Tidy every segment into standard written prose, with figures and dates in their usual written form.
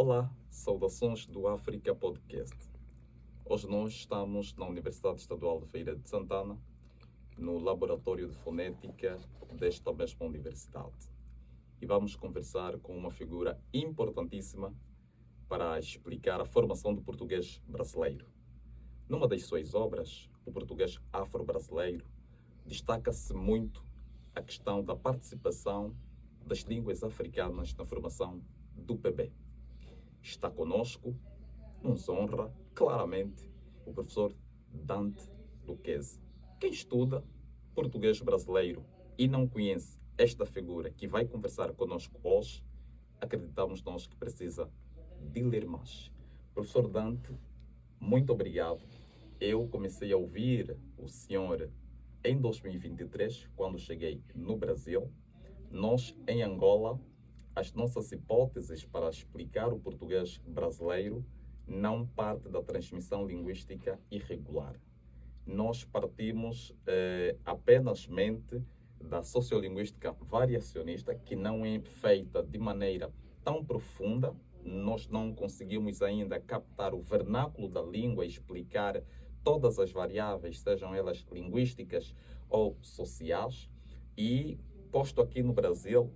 Olá, saudações do África Podcast. Hoje nós estamos na Universidade Estadual de Feira de Santana, no Laboratório de Fonética desta mesma universidade. E vamos conversar com uma figura importantíssima para explicar a formação do português brasileiro. Numa das suas obras, o português afro-brasileiro, destaca-se muito a questão da participação das línguas africanas na formação do PB. Está conosco, nos honra claramente, o professor Dante Luquezzi. Quem estuda português brasileiro e não conhece esta figura que vai conversar conosco hoje, acreditamos nós que precisa de ler mais. Professor Dante, muito obrigado. Eu comecei a ouvir o senhor em 2023, quando cheguei no Brasil. Nós, em Angola, as nossas hipóteses para explicar o português brasileiro não parte da transmissão linguística irregular. Nós partimos apenas da sociolinguística variacionista, que não é feita de maneira tão profunda. Nós não conseguimos ainda captar o vernáculo da língua e explicar todas as variáveis, sejam elas linguísticas ou sociais. E, posto aqui no Brasil,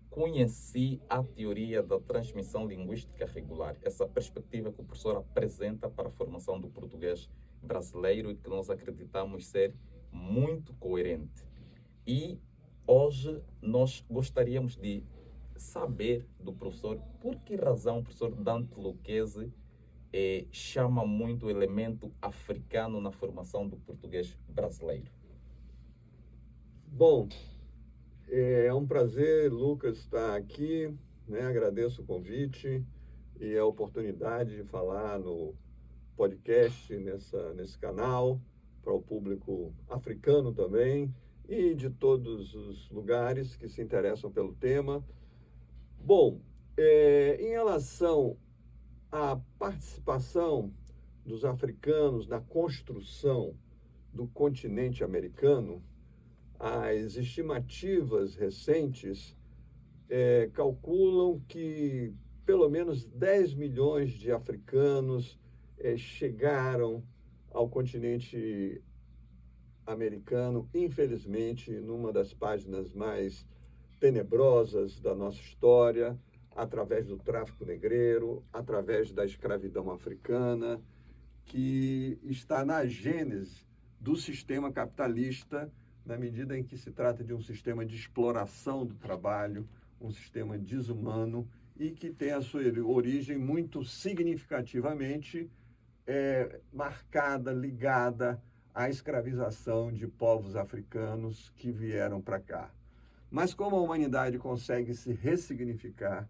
conheci a teoria da transmissão linguística regular, essa perspectiva que o professor apresenta para a formação do português brasileiro e que nós acreditamos ser muito coerente. E hoje nós gostaríamos de saber do professor por que razão o professor Dante Luquezzi chama muito o elemento africano na formação do português brasileiro. Bom, é um prazer, Lucas, estar aqui, né? Agradeço o convite e a oportunidade de falar no podcast, nesse canal, para o público africano também e de todos os lugares que se interessam pelo tema. Bom, em relação à participação dos africanos na construção do continente americano, as estimativas recentes calculam que pelo menos 10 milhões de africanos chegaram ao continente americano, infelizmente, numa das páginas mais tenebrosas da nossa história, através do tráfico negreiro, através da escravidão africana, que está na gênese do sistema capitalista, na medida em que se trata de um sistema de exploração do trabalho, um sistema desumano e que tem a sua origem muito significativamente marcada, ligada à escravização de povos africanos que vieram para cá. Mas como a humanidade consegue se ressignificar,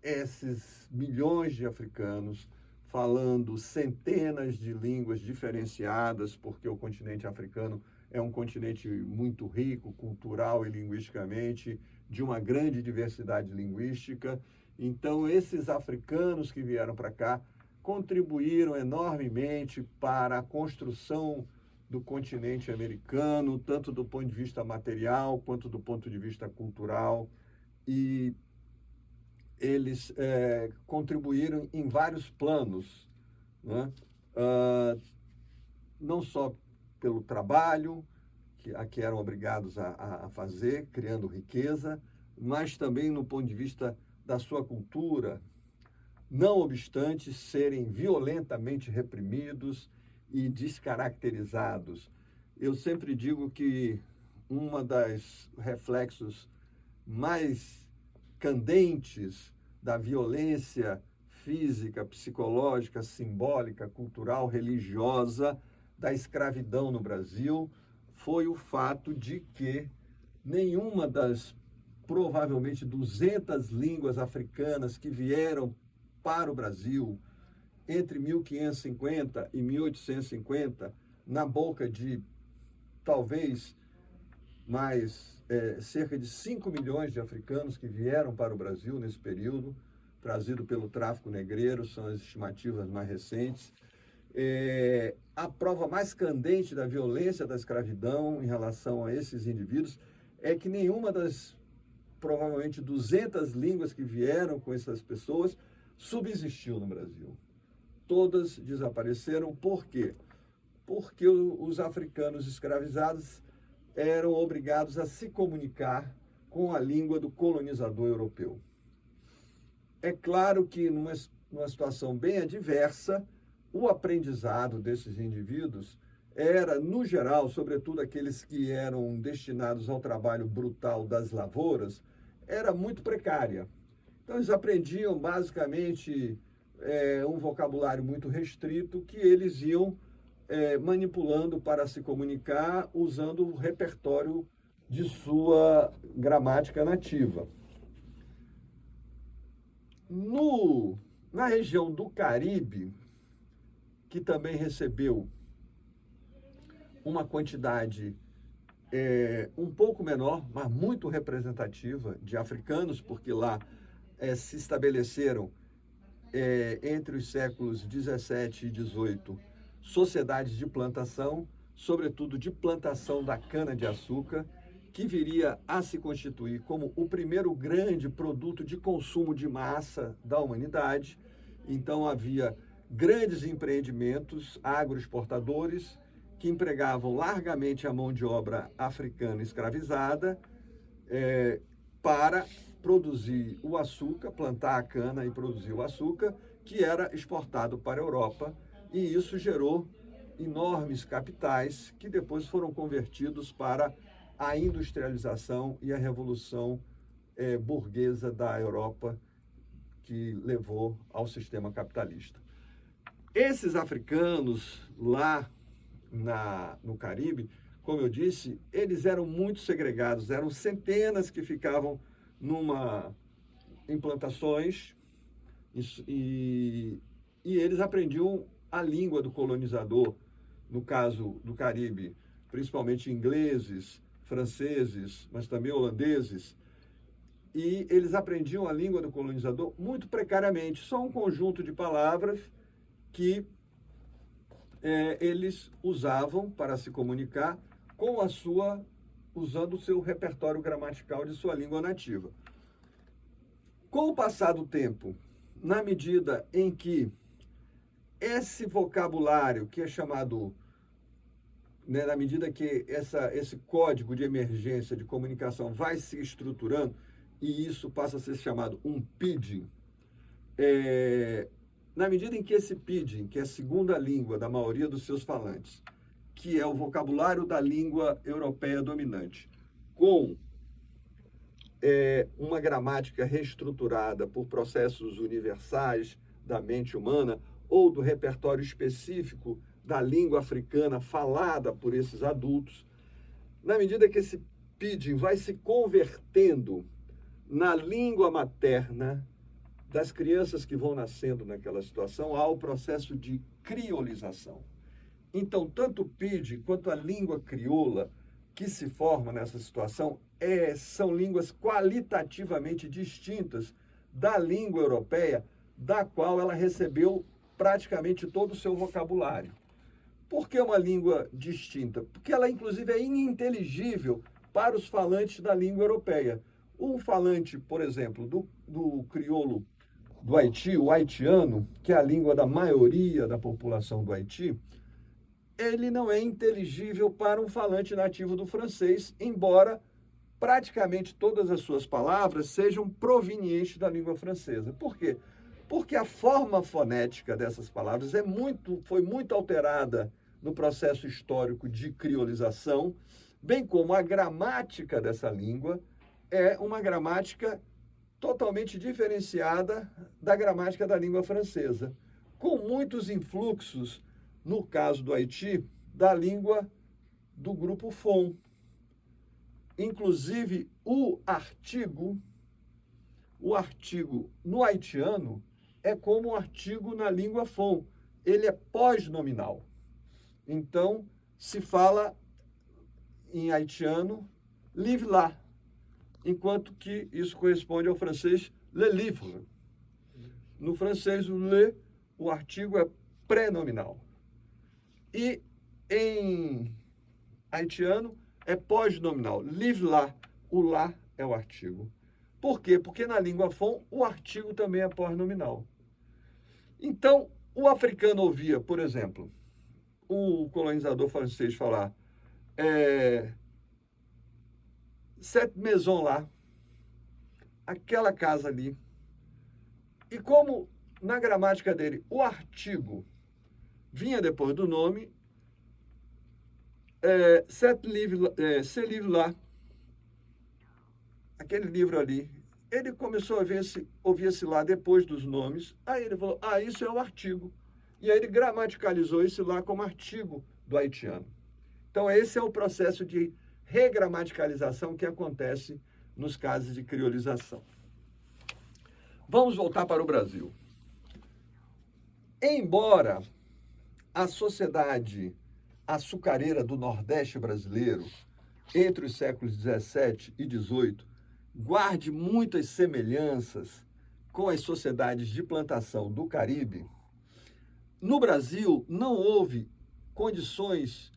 esses milhões de africanos falando centenas de línguas diferenciadas, porque o continente africano é um continente muito rico, cultural e linguisticamente, de uma grande diversidade linguística. Então, esses africanos que vieram para cá contribuíram enormemente para a construção do continente americano, tanto do ponto de vista material quanto do ponto de vista cultural. E eles contribuíram em vários planos, né? Não só pelo trabalho que eram obrigados a fazer, criando riqueza, mas também no ponto de vista da sua cultura, não obstante serem violentamente reprimidos e descaracterizados. Eu sempre digo que uma das reflexos mais candentes da violência física, psicológica, simbólica, cultural, religiosa da escravidão no Brasil foi o fato de que nenhuma das provavelmente 200 línguas africanas que vieram para o Brasil entre 1550 e 1850, na boca de talvez mais cerca de 5 milhões de africanos que vieram para o Brasil nesse período, trazido pelo tráfico negreiro, são as estimativas mais recentes. A prova mais candente da violência da escravidão em relação a esses indivíduos é que nenhuma das provavelmente 200 línguas que vieram com essas pessoas subsistiu no Brasil. Todas desapareceram. Por quê? Porque os africanos escravizados eram obrigados a se comunicar com a língua do colonizador europeu. É claro que numa situação bem adversa, o aprendizado desses indivíduos era, no geral, sobretudo aqueles que eram destinados ao trabalho brutal das lavouras, era muito precária. Então, eles aprendiam basicamente um vocabulário muito restrito que eles iam manipulando para se comunicar usando o repertório de sua gramática nativa. Na região do Caribe, que também recebeu uma quantidade um pouco menor, mas muito representativa de africanos, porque lá se estabeleceram entre os séculos 17 e 18 sociedades de plantação, sobretudo de plantação da cana-de-açúcar, que viria a se constituir como o primeiro grande produto de consumo de massa da humanidade. Então, havia grandes empreendimentos agroexportadores que empregavam largamente a mão de obra africana escravizada para produzir o açúcar, plantar a cana e produzir o açúcar, que era exportado para a Europa, e isso gerou enormes capitais que depois foram convertidos para a industrialização e a revolução burguesa da Europa, que levou ao sistema capitalista. Esses africanos lá no Caribe, como eu disse, eles eram muito segregados, eram centenas que ficavam em plantações e eles aprendiam a língua do colonizador, no caso do Caribe, principalmente ingleses, franceses, mas também holandeses, e eles aprendiam a língua do colonizador muito precariamente, só um conjunto de palavras que eles usavam para se comunicar usando o seu repertório gramatical de sua língua nativa. Com o passar do tempo, na medida em que esse vocabulário, que é chamado, na medida que esse código de emergência de comunicação vai se estruturando, e isso passa a ser chamado um pidgin, na medida em que esse pidgin, que é a segunda língua da maioria dos seus falantes, que é o vocabulário da língua europeia dominante, com uma gramática reestruturada por processos universais da mente humana ou do repertório específico da língua africana falada por esses adultos, na medida que esse pidgin vai se convertendo na língua materna das crianças que vão nascendo naquela situação, há o processo de criolização. Então, tanto o pidgin quanto a língua crioula que se forma nessa situação são línguas qualitativamente distintas da língua europeia, da qual ela recebeu praticamente todo o seu vocabulário. Por que uma língua distinta? Porque ela, inclusive, é ininteligível para os falantes da língua europeia. Um falante, por exemplo, do crioulo do Haiti, o haitiano, que é a língua da maioria da população do Haiti, ele não é inteligível para um falante nativo do francês, embora praticamente todas as suas palavras sejam provenientes da língua francesa. Por quê? Porque a forma fonética dessas palavras foi muito alterada no processo histórico de criolização, bem como a gramática dessa língua é uma gramática totalmente diferenciada da gramática da língua francesa, com muitos influxos, no caso do Haiti, da língua do grupo Fon. Inclusive, o artigo no haitiano é como o artigo na língua Fon. Ele é pós-nominal. Então, se fala em haitiano, livre là, enquanto que isso corresponde ao francês le livre. No francês, o artigo é pré-nominal. E em haitiano é pós-nominal. Livre là, o lá é o artigo. Por quê? Porque na língua Fon o artigo também é pós-nominal. Então, o africano ouvia, por exemplo, o colonizador francês falar cette maison lá, aquela casa ali. E como na gramática dele o artigo vinha depois do nome, ce livre lá, aquele livro ali, ele começou a ouvir esse lá depois dos nomes, aí ele falou, isso é o artigo. E aí ele gramaticalizou esse lá como artigo do haitiano. Então esse é o processo de regramaticalização que acontece nos casos de criolização. Vamos voltar para o Brasil. Embora a sociedade açucareira do Nordeste brasileiro, entre os séculos 17 e 18, guarde muitas semelhanças com as sociedades de plantação do Caribe, no Brasil não houve condições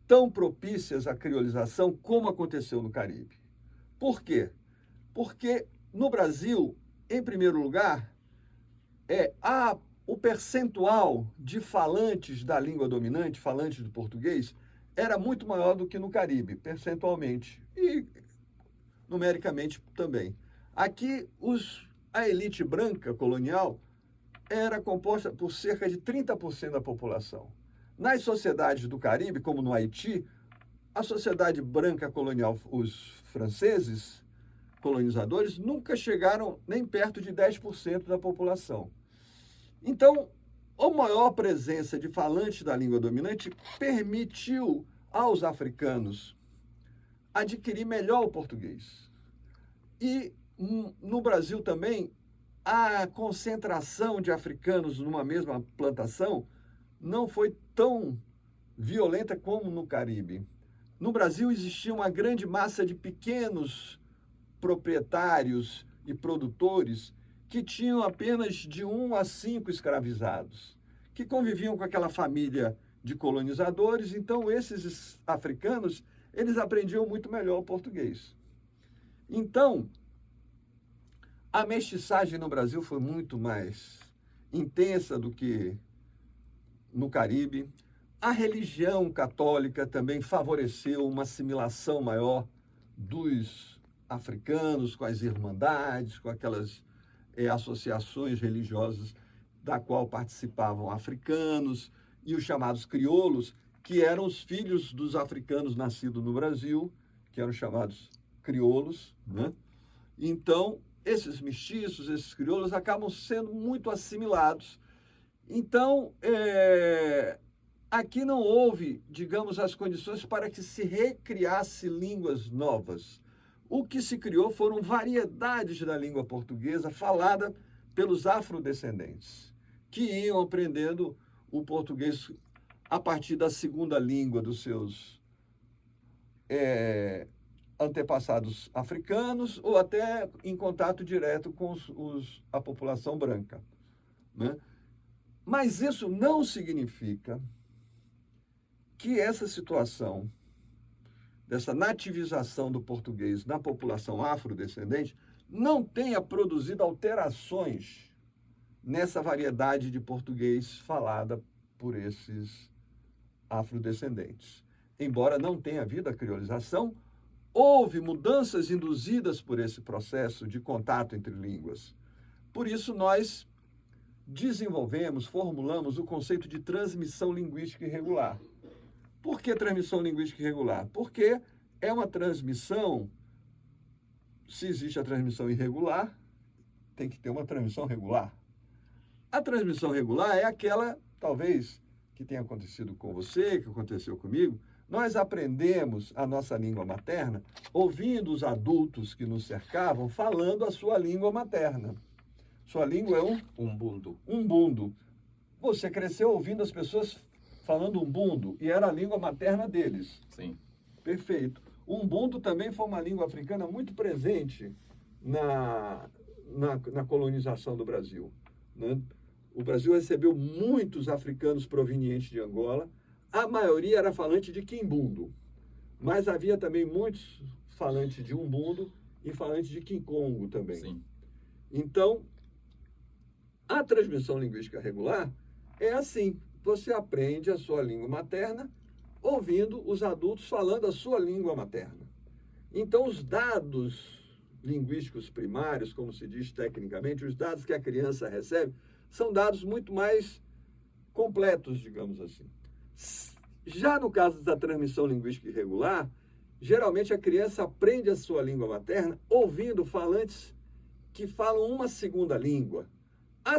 tão propícias à criolização como aconteceu no Caribe. Por quê? Porque no Brasil, em primeiro lugar, o percentual de falantes da língua dominante, falantes do português, era muito maior do que no Caribe, percentualmente, e numericamente também. Aqui, a elite branca colonial era composta por cerca de 30% da população. Nas sociedades do Caribe, como no Haiti, a sociedade branca colonial, os franceses colonizadores, nunca chegaram nem perto de 10% da população. Então, a maior presença de falantes da língua dominante permitiu aos africanos adquirir melhor o português. E no Brasil também, a concentração de africanos numa mesma plantação não foi tão violenta como no Caribe. No Brasil existia uma grande massa de pequenos proprietários e produtores que tinham apenas de 1 a 5 escravizados, que conviviam com aquela família de colonizadores. Então, esses africanos, eles aprendiam muito melhor o português. Então, a mestiçagem no Brasil foi muito mais intensa do que no Caribe. A religião católica também favoreceu uma assimilação maior dos africanos com as irmandades, com aquelas associações religiosas da qual participavam africanos e os chamados crioulos, que eram os filhos dos africanos nascidos no Brasil, que eram chamados crioulos, né? Então, esses mestiços, esses crioulos, acabam sendo muito assimilados. Então, aqui não houve, digamos, as condições para que se recriasse línguas novas. O que se criou foram variedades da língua portuguesa falada pelos afrodescendentes, que iam aprendendo o português a partir da segunda língua dos seus antepassados africanos ou até em contato direto com a população branca, né? Mas isso não significa que essa situação dessa nativização do português na população afrodescendente não tenha produzido alterações nessa variedade de português falada por esses afrodescendentes. Embora não tenha havido a criolização, houve mudanças induzidas por esse processo de contato entre línguas. Por isso, nós formulamos o conceito de transmissão linguística irregular. Por que transmissão linguística irregular? Porque é uma transmissão, se existe a transmissão irregular, tem que ter uma transmissão regular. A transmissão regular é aquela, talvez, que tenha acontecido com você, que aconteceu comigo. Nós aprendemos a nossa língua materna ouvindo os adultos que nos cercavam falando a sua língua materna. Sua língua é Umbundo. Umbundo. Você cresceu ouvindo as pessoas falando umbundo, e era a língua materna deles. Sim. Perfeito. O umbundo também foi uma língua africana muito presente na colonização do Brasil, né? O Brasil recebeu muitos africanos provenientes de Angola. A maioria era falante de quimbundo, mas havia também muitos falantes de umbundo e falantes de quincongo também. Sim. Então, a Na transmissão linguística regular, é assim, você aprende a sua língua materna ouvindo os adultos falando a sua língua materna. Então, os dados linguísticos primários, como se diz tecnicamente, os dados que a criança recebe, são dados muito mais completos, digamos assim. Já no caso da transmissão linguística irregular, geralmente a criança aprende a sua língua materna ouvindo falantes que falam uma segunda língua. A